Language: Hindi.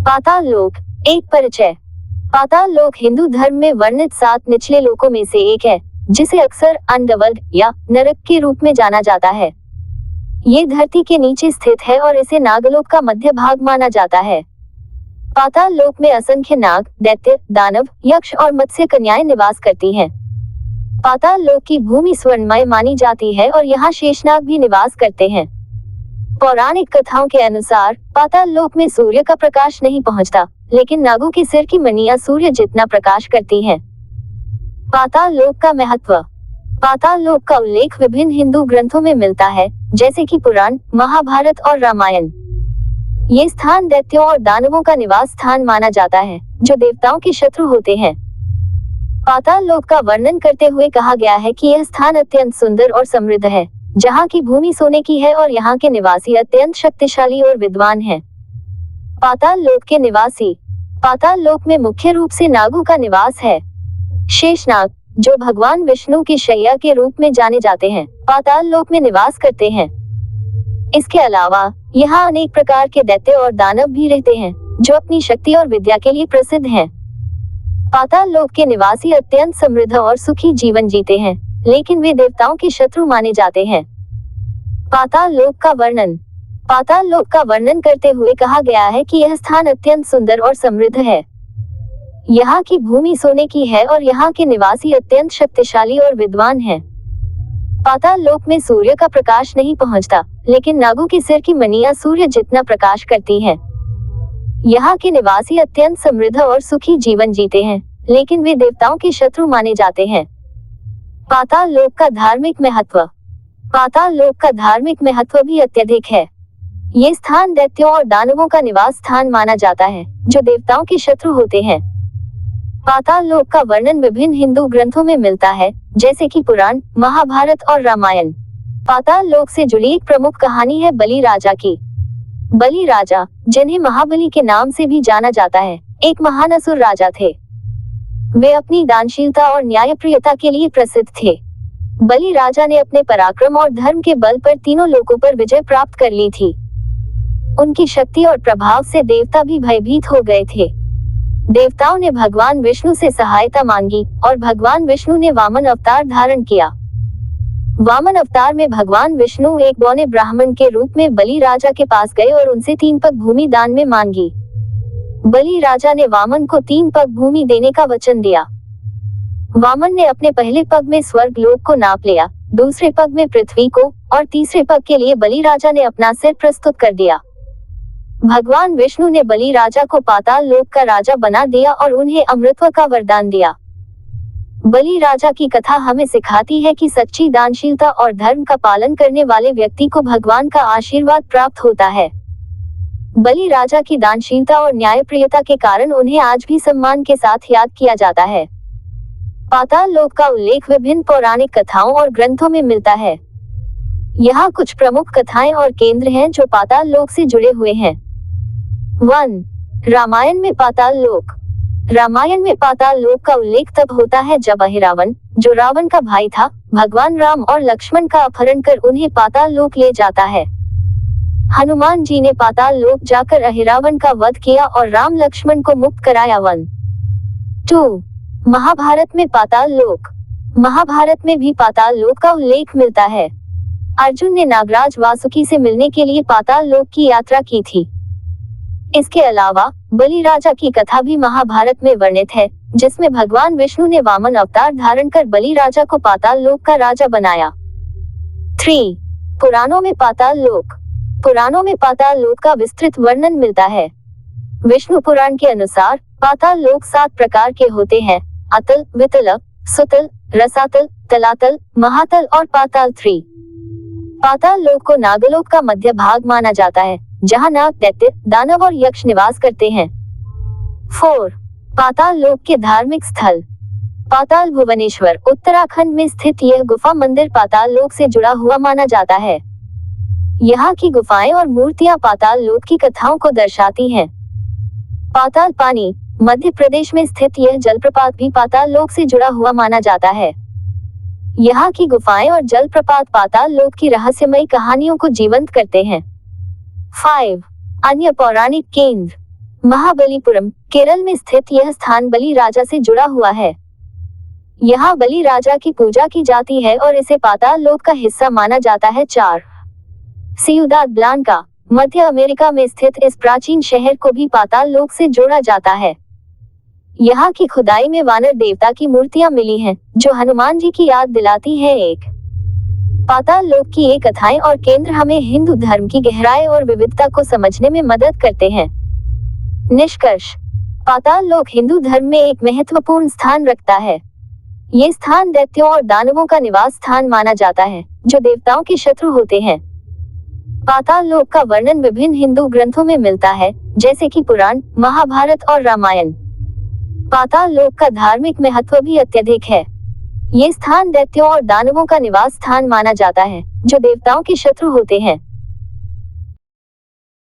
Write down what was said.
पाताल लोक। एक परिचय। पाताल लोक हिंदू धर्म में वर्णित 7 निचले लोकों में से एक है, जिसे अक्सर अंडरवर्ल्ड या नरक के रूप में जाना जाता है। ये धरती के नीचे स्थित है और इसे नागलोक का मध्य भाग माना जाता है। पाताल लोक में असंख्य नाग, दैत्य, दानव, यक्ष और मत्स्य कन्याएं निवास करती हैं। पाताल लोक की भूमि स्वर्णमय मानी जाती है और यहाँ शेषनाग भी निवास करते हैं। पौराणिक कथाओं के अनुसार पाताल लोक में सूर्य का प्रकाश नहीं पहुंचता, लेकिन नागों के सिर की मणियां सूर्य जितना प्रकाश करती हैं। पाताल लोक का महत्व। पाताल लोक का उल्लेख विभिन्न हिंदू ग्रंथों में मिलता है, जैसे कि पुराण, महाभारत और रामायण। ये स्थान दैत्यों और दानवों का निवास स्थान माना जाता है, जो देवताओं के शत्रु होते हैं। पाताल लोक का वर्णन करते हुए कहा गया है कि यह स्थान अत्यंत सुंदर और समृद्ध है, जहाँ की भूमि सोने की है और यहाँ के निवासी अत्यंत शक्तिशाली और विद्वान हैं। पाताल लोक के निवासी। पाताल लोक में मुख्य रूप से नागों का निवास है। शेषनाग, जो भगवान विष्णु की शैया के रूप में जाने जाते हैं, पाताल लोक में निवास करते हैं। इसके अलावा यहाँ अनेक प्रकार के दैत्य और दानव भी रहते हैं, जो अपनी शक्ति और विद्या के लिए प्रसिद्ध हैं। पाताल लोक के निवासी अत्यंत समृद्ध और सुखी जीवन जीते हैं, लेकिन वे देवताओं के शत्रु माने जाते हैं। पाताल लोक का वर्णन। पाताल लोक का वर्णन करते हुए कहा गया है कि यह स्थान अत्यंत सुंदर और समृद्ध है। यहाँ की भूमि सोने की है और यहाँ के निवासी अत्यंत शक्तिशाली और विद्वान हैं। पाताल लोक में सूर्य का प्रकाश नहीं पहुँचता, लेकिन नागों के सिर की मणियां सूर्य जितना प्रकाश करती हैं। यहाँ के निवासी अत्यंत समृद्ध और सुखी जीवन जीते हैं, लेकिन वे देवताओं के शत्रु माने जाते हैं। पाताल लोक का धार्मिक महत्व। पाताल लोक का धार्मिक महत्व भी अत्यधिक है। ये स्थान दैत्यों और दानवों का निवास स्थान माना जाता है, जो देवताओं के शत्रु होते हैं। पाताल लोक का वर्णन विभिन्न हिंदू ग्रंथों में मिलता है, जैसे कि पुराण, महाभारत और रामायण। पाताल लोक से जुड़ी एक प्रमुख कहानी है बलि राजा की। बलि राजा, जिन्हें महाबली के नाम से भी जाना जाता है, एक महान असुर राजा थे। वे अपनी दानशीलता और न्यायप्रियता के लिए प्रसिद्ध थे। बलि राजा ने अपने पराक्रम और धर्म के बल पर तीनों लोकों पर विजय प्राप्त कर ली थी। उनकी शक्ति और प्रभाव से देवता भी भयभीत हो गए थे। देवताओं ने भगवान विष्णु से सहायता मांगी और भगवान विष्णु ने वामन अवतार धारण किया। वामन अवतार में भगवान विष्णु एक बौने ब्राह्मण के रूप में बलि राजा के पास गए और उनसे 3 पग भूमि दान में मांगी। बलि राजा ने वामन को 3 पग भूमि देने का वचन दिया। वामन ने अपने पहले पग में स्वर्ग लोक को नाप लिया, दूसरे पग में पृथ्वी को और तीसरे पग के लिए बलि राजा ने अपना सिर प्रस्तुत कर दिया। भगवान विष्णु ने बलि राजा को पाताल लोक का राजा बना दिया और उन्हें अमृतत्व का वरदान दिया। बलि राजा की कथा हमें सिखाती है कि सच्ची दानशीलता और धर्म का पालन करने वाले व्यक्ति को भगवान का आशीर्वाद प्राप्त होता है। बलि राजा की दानशीलता और न्यायप्रियता के कारण उन्हें आज भी सम्मान के साथ याद किया जाता है। पाताल लोक का उल्लेख विभिन्न पौराणिक कथाओं और ग्रंथों में मिलता है। यहाँ कुछ प्रमुख कथाएं और केंद्र हैं जो पाताल लोक से जुड़े हुए हैं। 1. रामायण में पाताल लोक। रामायण में पाताल लोक का उल्लेख तब होता है जब अहिरावण, जो रावण का भाई था, भगवान राम और लक्ष्मण का अपहरण कर उन्हें पाताल लोक ले जाता है। हनुमान जी ने पाताल लोक जाकर अहिरावण का वध किया और राम लक्ष्मण को मुक्त कराया। 2. महाभारत में पाताल लोक। महाभारत में भी पाताल लोक का उल्लेख मिलता है। अर्जुन ने नागराज वासुकी से मिलने के लिए पाताल लोक की यात्रा की थी। इसके अलावा बलि राजा की कथा भी महाभारत में वर्णित है, जिसमें भगवान विष्णु ने वामन अवतार धारण कर बलि राजा को पाताल लोक का राजा बनाया। 3. पुराणों में पाताल लोक। पुराणों में पाताल लोक का विस्तृत वर्णन मिलता है। विष्णु पुराण के अनुसार पाताल लोक 7 प्रकार के होते हैं: अतल, वितल, सुतल, रसातल, तलातल, महातल और पाताल 3। पाताल लोक को नागलोक का मध्य भाग माना जाता है, जहाँ नाग, दैत्य, दानव और यक्ष निवास करते हैं। 4. पाताल लोक के धार्मिक स्थल। पाताल भुवनेश्वर, उत्तराखंड में स्थित यह गुफा मंदिर पाताल लोक से जुड़ा हुआ माना जाता है। यहाँ की गुफाएं और मूर्तियां पाताल लोक की कथाओं को दर्शाती हैं। पाताल पानी, मध्य प्रदेश में स्थित यह जलप्रपात भी पाताल लोक से जुड़ा हुआ माना जाता है। यहाँ की गुफाएं और जलप्रपात पाताल लोक की रहस्यमयी कहानियों को जीवंत करते हैं। 5. अन्य पौराणिक केंद्र। महाबलीपुरम, केरल में स्थित यह स्थान बलि राजा से जुड़ा हुआ है। यहाँ बलि राजा की पूजा की जाती है और इसे पाताल लोक का हिस्सा माना जाता है। 4 सियुदाद ब्लांका, मध्य अमेरिका में स्थित इस प्राचीन शहर को भी पाताल लोक से जोड़ा जाता है। यहाँ की खुदाई में वानर देवता की मूर्तियां मिली हैं, जो हनुमान जी की याद दिलाती है। एक पाताल लोक की ये कथाएं और केंद्र हमें हिंदू धर्म की गहराई और विविधता को समझने में मदद करते हैं। निष्कर्ष, पाताल लोक हिंदू धर्म में एक महत्वपूर्ण स्थान रखता है। ये स्थान दैत्यों और दानवों का निवास स्थान माना जाता है, जो देवताओं के शत्रु होते हैं। पाताल लोक का वर्णन विभिन्न हिंदू ग्रंथों में मिलता है, जैसे कि पुराण, महाभारत और रामायण। पाताल लोक का धार्मिक महत्व भी अत्यधिक है। ये स्थान दैत्यों और दानवों का निवास स्थान माना जाता है, जो देवताओं के शत्रु होते हैं।